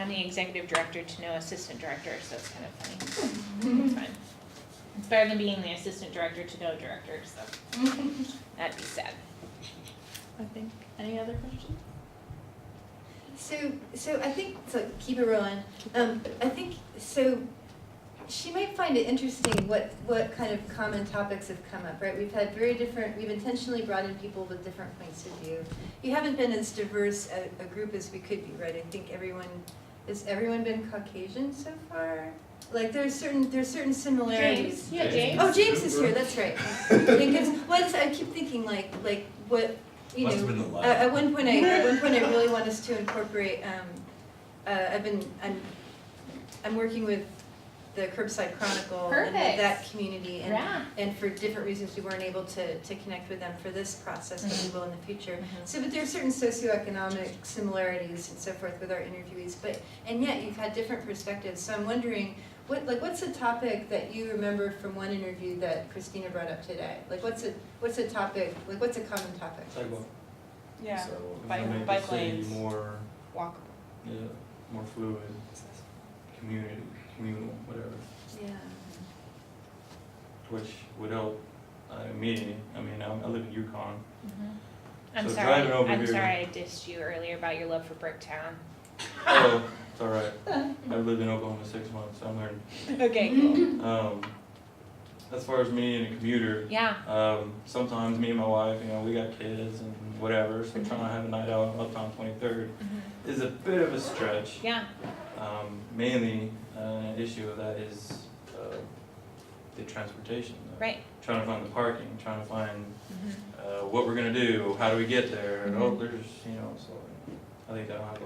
I'm the executive director to no assistant director, so it's kind of funny. It's fine. It's better than being the assistant director to no director, so that'd be sad. I think. Any other questions? So I think, so keep it rolling. I think, so she might find it interesting what kind of common topics have come up, right? We've had we've intentionally brought in people with different points of view. You haven't been as diverse a group as we could be, right? I think has everyone been Caucasian so far? Like there's certain similarities. James. Yeah, James. Oh, James is here, that's right. I keep thinking like what, you Must have know, been the light. at one point I really want us to incorporate, I'm working with the Curbside Chronicle and Perfect. that community, and Yeah. and for different reasons we weren't able to connect with them for this process, but we will in the future. So, but there are certain socioeconomic similarities and so forth with our interviewees, and yet you've had different perspectives. So I'm wondering, what's a topic that you remember from one interview that Christina brought up today? Like what's a topic, like what's a common topic? Sidewalk. Yeah. So Bike- we make bike the city lanes. more, Walkable. yeah, more fluid, communal, whatever, Yeah. which would help me. I mean, I live in Yukon. I'm So sorry. driving over I'm here- sorry I dissed you earlier about your love for Bricktown. Oh, it's all right. I've lived in Oklahoma 6 months, so I'm learning. Okay, cool. As far as me and a commuter, Yeah. sometimes me and my wife, you know, we got kids and whatever, so trying to have a night out on Uptown 23rd is a bit of a stretch. Yeah. Mainly, an issue of that is the transportation. Right. Trying to find the parking, trying to find what we're gonna do, how do we get there, and oh, there's, you know, so I think that'll have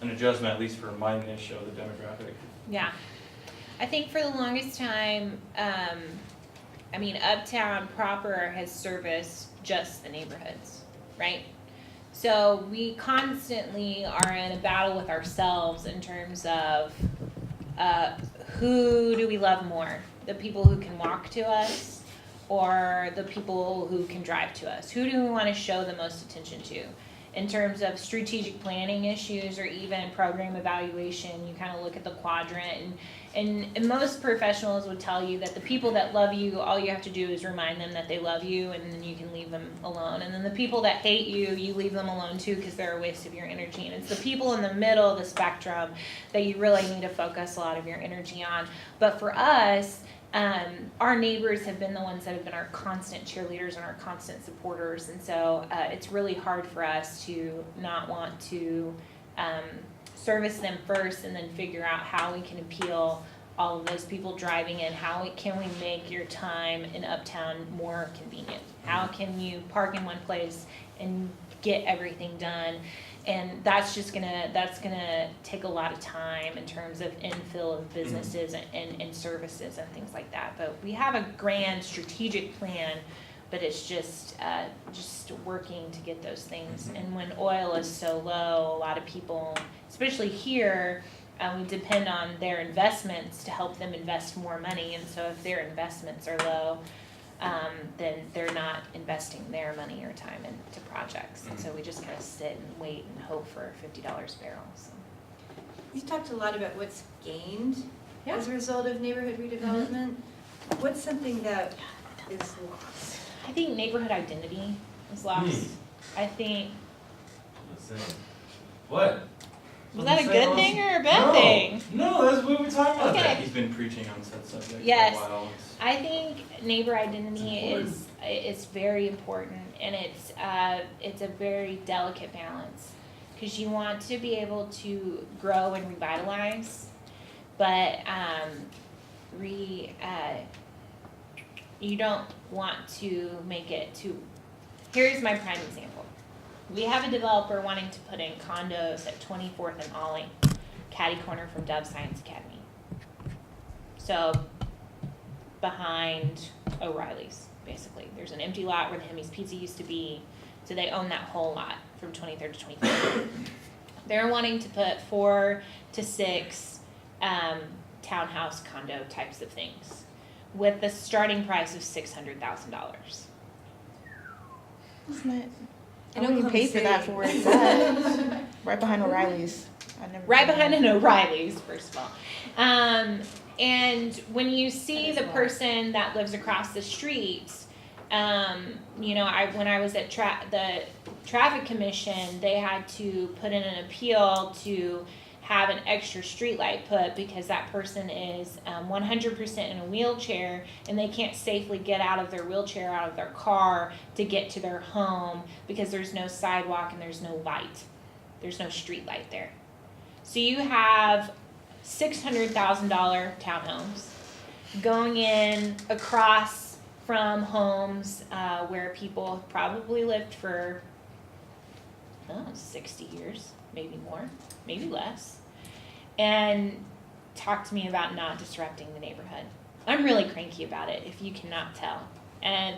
an adjustment, at least for my niche of the demographic. Yeah. I think for the longest time, I mean, Uptown proper has serviced just the neighborhoods, right? So we constantly are in a battle with ourselves in terms of who do we love more? The people who can walk to us or the people who can drive to us? Who do we want to show the most attention to? In terms of strategic planning issues or even program evaluation, you kind of look at the quadrant and most professionals would tell you that the people that love you, all you have to do is remind them that they love you and then you can leave them alone. And then the people that hate you, you leave them alone too because they're a waste of your energy. And it's the people in the middle of the spectrum that you really need to focus a lot of your energy on. But for us, our neighbors have been the ones that have been our constant cheerleaders and our constant supporters, and so it's really hard for us to not want to service them first and then figure out how we can appeal all of those people driving in. Can we make your time in Uptown more convenient? How can you park in one place and get everything done? And that's gonna take a lot of time in terms of infill of businesses and services and things like that. But we have a grand strategic plan, but it's just working to get those things. And when oil is so low, a lot of people, especially here, we depend on their investments to help them invest more money. And so if their investments are low, then they're not investing their money or time into projects. And so we just kind of sit and wait and hope for $50 a barrel. So. You talked a lot about what's gained Yeah. as a result of neighborhood redevelopment. What's something that is lost? I think neighborhood identity is lost. I think, What? was that a good thing or a bad thing? No, that's what we're talking about. Okay. He's been preaching on that subject Yes. for a while. I think neighbor identity is very important, and it's a very delicate balance because you want to be able to grow and revitalize, but you don't want to make it too. Here's my prime example. We have a developer wanting to put in condos at 24th and Ollie, catty corner from Dove Science Academy. So behind O'Reilly's, basically. There's an empty lot where the Hemi's Pizza used to be, so they own that whole lot from 23rd to 25th. They're wanting to put 4 to 6 townhouse condo types of things with the starting price of $600,000. Isn't it? I In don't even Oklahoma pay for that City. for where it's at. Right behind O'Reilly's. I never right been behind there. an O'Reilly's, first of all. And when you see That the is person that lives across the street, you know, when I was at the traffic commission, they had to put in an appeal to have an extra street light put because that person is 100% in a wheelchair and they can't safely get out of their wheelchair, out of their car to get to their home because there's no sidewalk and there's no light. There's no street light there. So you have $600,000 townhomes going in across from homes where people probably lived for 60 years, maybe more, maybe less, and talk to me about not disrupting the neighborhood. I'm really cranky about it, if you cannot tell. And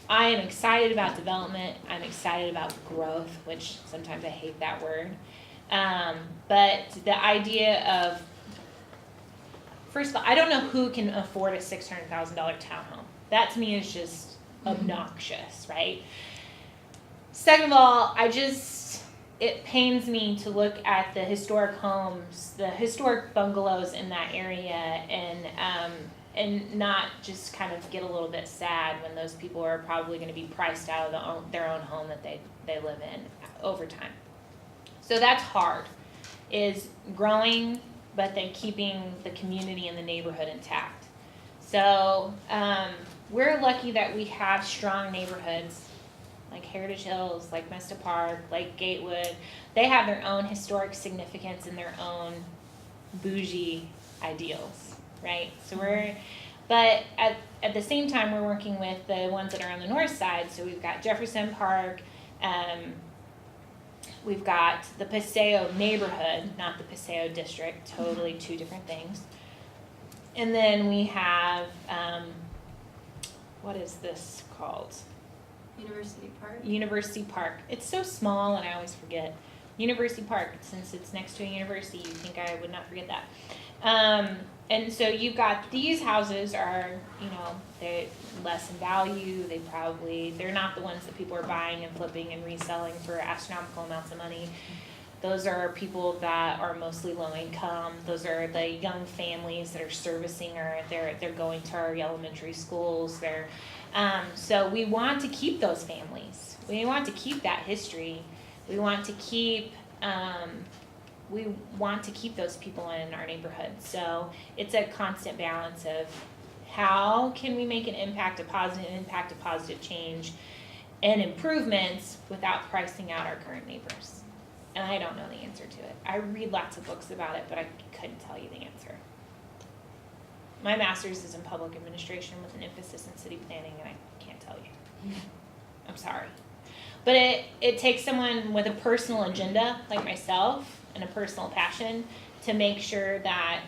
I am excited about development. I'm excited about growth, which sometimes I hate that word. But the idea of, first of all, I don't know who can afford a $600,000 townhome. That to me is just obnoxious, right? Second of all, it pains me to look at the historic homes, the historic bungalows in that area, and not just kind of get a little bit sad when those people are probably going to be priced out of their own home that they live in over time. So that's hard, is growing, but then keeping the community and the neighborhood intact. So we're lucky that we have strong neighborhoods like Heritage Hills, like Mesta Park, like Gatewood. They have their own historic significance and their own bougie ideals, right? So but at the same time, we're working with the ones that are on the north side. So we've got Jefferson Park, we've got the Paseo neighborhood, not the Paseo district, totally two different things. And then we have, what is this called? University Park. University Park. It's so small and I always forget. University Park, since it's next to a university, you think I would not forget that. And so you've got these houses are, you know, they're less in value. They're not the ones that people are buying and flipping and reselling for astronomical amounts of money. Those are people that are mostly low income. Those are the young families that are servicing or they're going to our elementary schools. So we want to keep those families. We want to keep that history. We want to keep those people in our neighborhood. So it's a constant balance of how can we make an impact, a positive change, and improvements without pricing out our current neighbors. And I don't know the answer to it. I read lots of books about it, but I couldn't tell you the answer. My master's is in public administration with an emphasis in city planning, and I can't tell you. I'm sorry. But it takes someone with a personal agenda, like myself, and a personal passion to make sure that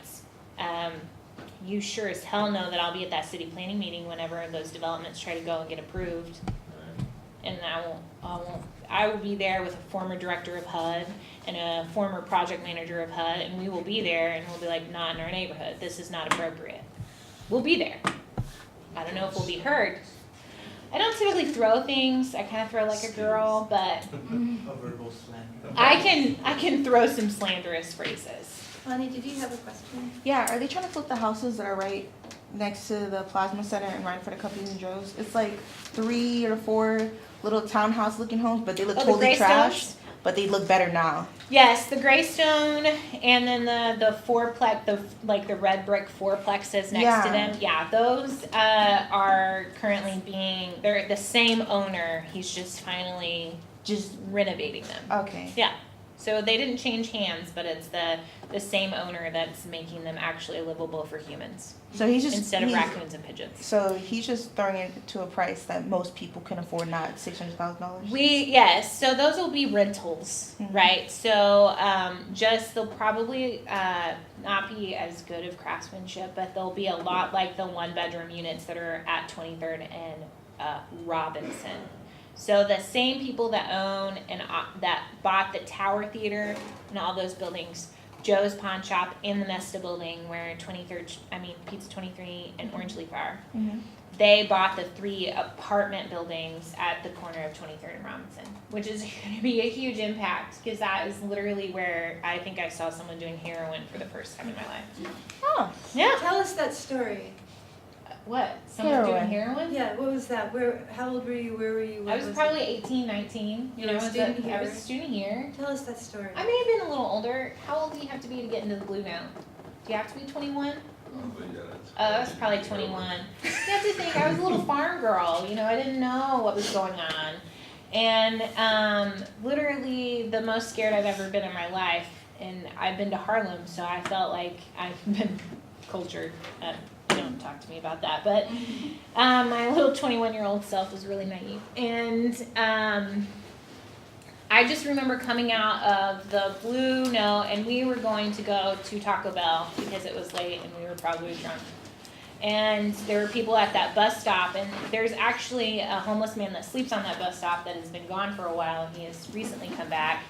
you sure as hell know that I'll be at that city planning meeting whenever those developments try to go and get approved. And I will be there with a former director of HUD and a former project manager of HUD, and we will be there and we'll be like, not in our neighborhood. This is not appropriate. We'll be there. I don't know if we'll be heard. I don't typically throw things. I kind of throw like a girl, but A verbal slander. I can throw some slanderous phrases. Lonnie, did you have a question? Yeah, are they trying to flip the houses that are right next to the Plasma Center and right in front of Companies and Joe's? It's like 3 or 4 little townhouse looking homes, but they look Oh, the totally Greystones? trashed. But they look better now. Yes, the Greystone, and then the fourplex, the red brick fourplexes next to them. Yeah, those are currently they're the same owner. He's just finally Just renovating them. okay. Yeah, so they didn't change hands, but it's the same owner that's making them actually livable for humans So he's just instead of raccoons and pigeons. So he's just throwing it to a price that most people can afford, not $600,000. Yes, so those will be rentals, Mhm. right? So they'll probably not be as good of craftsmanship, but they'll be a lot like the 1-bedroom units that are at 23rd and Robinson. So the same people that own and that bought the Tower Theater and all those buildings Joe's Pawn Shop and the Nesta building where Pizza 23 and Orange Leaf are. Mhm. They bought the 3 apartment buildings at the corner of 23rd and Robinson, which is going to be a huge impact because that is literally where I think I saw someone doing heroin for the first time in my life. Oh. Yeah. Tell us that story. What? Someone doing Heroin. heroin? Yeah, what was that? How old were you? Where were you? What I was it? probably 18, 19. You were a student I was a here? student here. Tell us that story. I may have been a little older. How old do you have to be to get into the Blue now? Do you have to be 21? I was probably 21. You have to think, I was a little farm girl, I didn't know what was going on. And literally the most scared I've ever been in my life, and I've been to Harlem, so I felt like I've been cultured. Don't talk to me about that, but my little 21-year-old self was really naive. And I just remember coming out of the Blue Note, and we were going to go to Taco Bell because it was late and we were probably drunk. And there were people at that bus stop, and there's actually a homeless man that sleeps on that bus stop that has been gone for a while, and he has recently come back.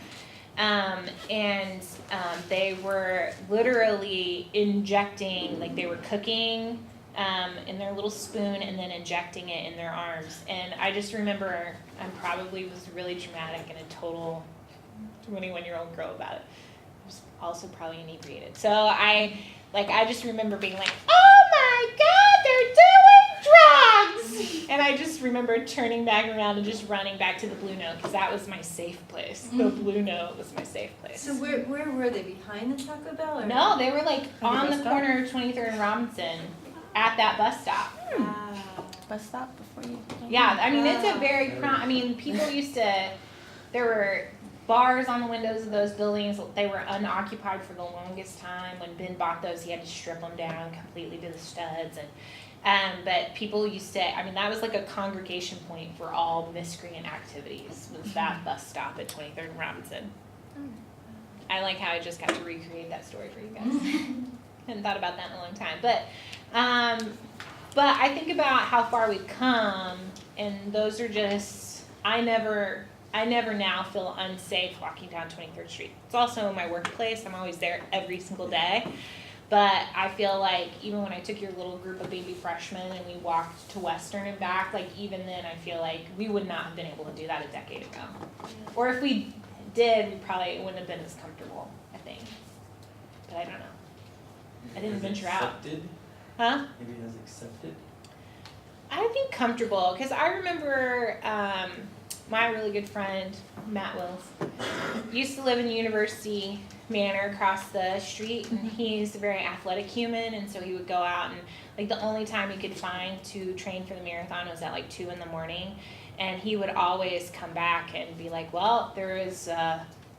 They were literally injecting, like they were cooking in their little spoon and then injecting it in their arms. And I just remember I probably was really dramatic and a total 21-year-old girl about it. I was also probably inebriated. So I just remember being like, oh my God, they're doing drugs! And I just remember turning back around and just running back to the Blue Note because that was my safe place. The Blue Note was my safe place. So where were they? Behind the Taco Bell? Or? No, they were like on bus the stop? corner of 23rd and Robinson at that bus stop. Wow. Bus stop before you. Yeah, I mean, it's a Wow. very, people used to, there were bars on the windows of those buildings. They were unoccupied for the longest time. When Ben bought those, he had to strip them down completely to the studs. But people used to, that was like a congregation point for all miscreant activities, was that bus stop at 23rd and Robinson. I like how I just got to recreate that story for you guys. Hadn't thought about that in a long time. But I think about how far we've come, and those are just, I never now feel unsafe walking down 23rd Street. It's also my workplace. I'm always there every single day. But I feel like even when I took your little group of baby freshmen and we walked to Western and back, even then I feel like we would not have been able to do that a decade ago. Or if we did, we probably wouldn't have been as comfortable, I think. But I don't know. I didn't venture out. Accepted? Huh? Maybe it has accepted. I think comfortable, because I remember my really good friend, Matt Wills, used to live in University Manor across the street, and he's a very athletic human, and so he would go out, and the only time he could find to train for the marathon was at 2 in the morning, and he would always come back and be like, well, there was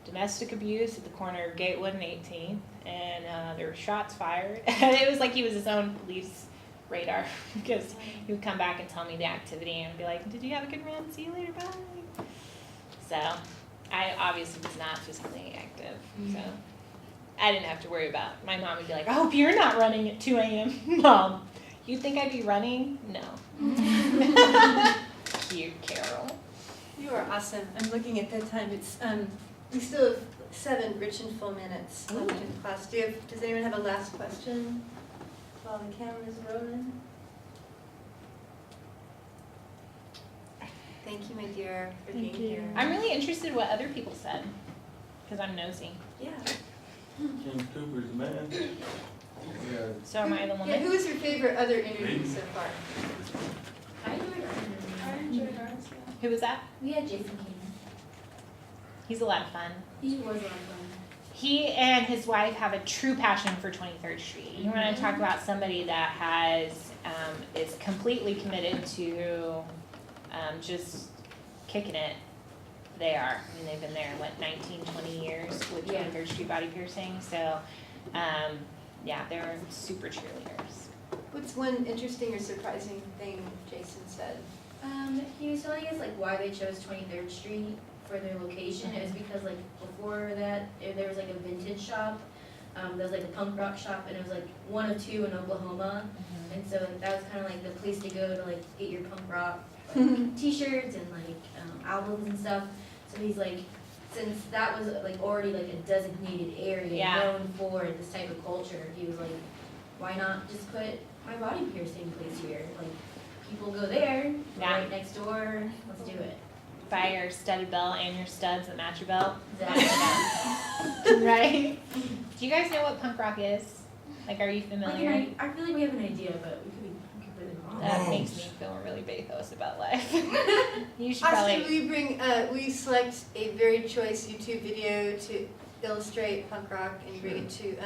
domestic abuse at the corner of Gatewood and 18th, and there were shots fired. It was like he was his own police radar, because he would come back and tell me the activity and be like, did you have a good run? See you later, bye. So I obviously was not physically active, so I didn't have to worry about it. My mom would be like, I hope you're not running at 2 a.m. Mom, you think I'd be running? No. Cute, Carol. You are awesome. I'm looking at that time. It's we still have 7 rich and full minutes left in class. Does anyone have a last question while the camera's rolling? Thank you, my dear, for being here. I'm really interested in what other people said, because I'm nosy. Yeah. James Cooper's the man. Yeah. So am I the Yeah. woman? Who was your favorite other interview so far? I enjoyed ours. Who was that? We had Jason King. He's a lot of fun. He was a lot of fun. He and his wife have a true passion for 23rd Street. You want to talk about somebody that is completely committed to just kicking it. They are. They've been there, 19, 20 years with 23rd Street body piercing. So, they're super cheerleaders. What's one interesting or surprising thing Jason said? He was telling us why they chose 23rd Street for their location. It was because before that there was a vintage shop. There was a punk rock shop, and it was one of 2 in Oklahoma. And so that was kind of the place to go to get your punk rock t-shirts and albums and stuff. So he's since that was like already like a designated area Yeah. known for this type of culture, he was like, why not just put my body piercing place here? Like, people go there, we're Yeah. right next door, let's do it. Buy your studded belt and your studs that match your belt. Exactly. Right? Do you guys know what punk rock is? Like, are you Like, familiar? I feel like we have an idea, but we could be completely wrong. That makes me feel really bathos about life. You should Austin, probably. will you select a very choice YouTube video to illustrate punk rock and bring it to,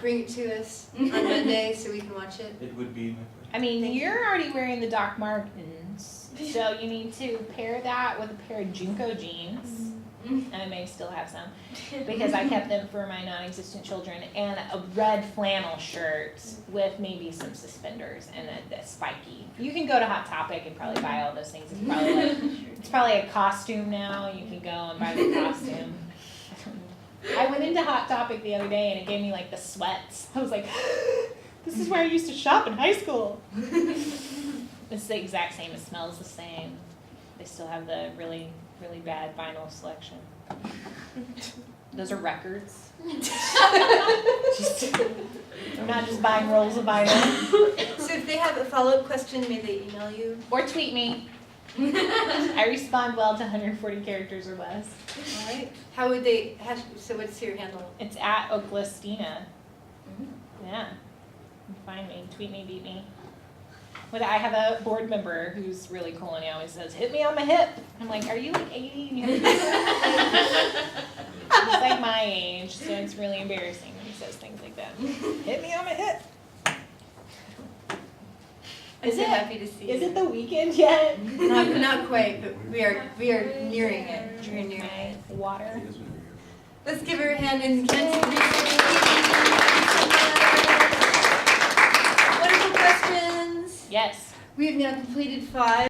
bring it to us on Monday so we can watch it? It would be my pleasure. I mean, Thank you're already wearing the Doc Martens, so you need to pair that with a pair of Junko jeans, and I may still have some, because I kept them for my non-existent children, and a red flannel shirt with maybe some suspenders and a spiky. You can go to Hot Topic and probably buy all those things. It's probably a costume now. You can go and buy the costume. I went into Hot Topic the other day and it gave me like the sweats. I was like, this is where I used to shop in high school. It's the exact same. It smells the same. They still have the really, really bad vinyl selection. Those are records. I'm not just buying rolls of vinyl. So if they have a follow-up question, may they email you? Or tweet me. I respond well to 140 characters or less. All right. How would they have, so what's your handle? It's at Oaklistina. Yeah. You can find me. Tweet me, beat me. But I have a board member who's really cool and he always says, hit me on my hip. I'm like, are you like 80? And you're He's like my age, so it's really embarrassing when he says things like that. Hit me on my hip. I'm so happy to see you. Is it the weekend yet? Not quite, but we are nearing it. We're nearing Okay, it. water. Let's give her a hand and Ken's wonderful questions. Yes. We have now completed 5.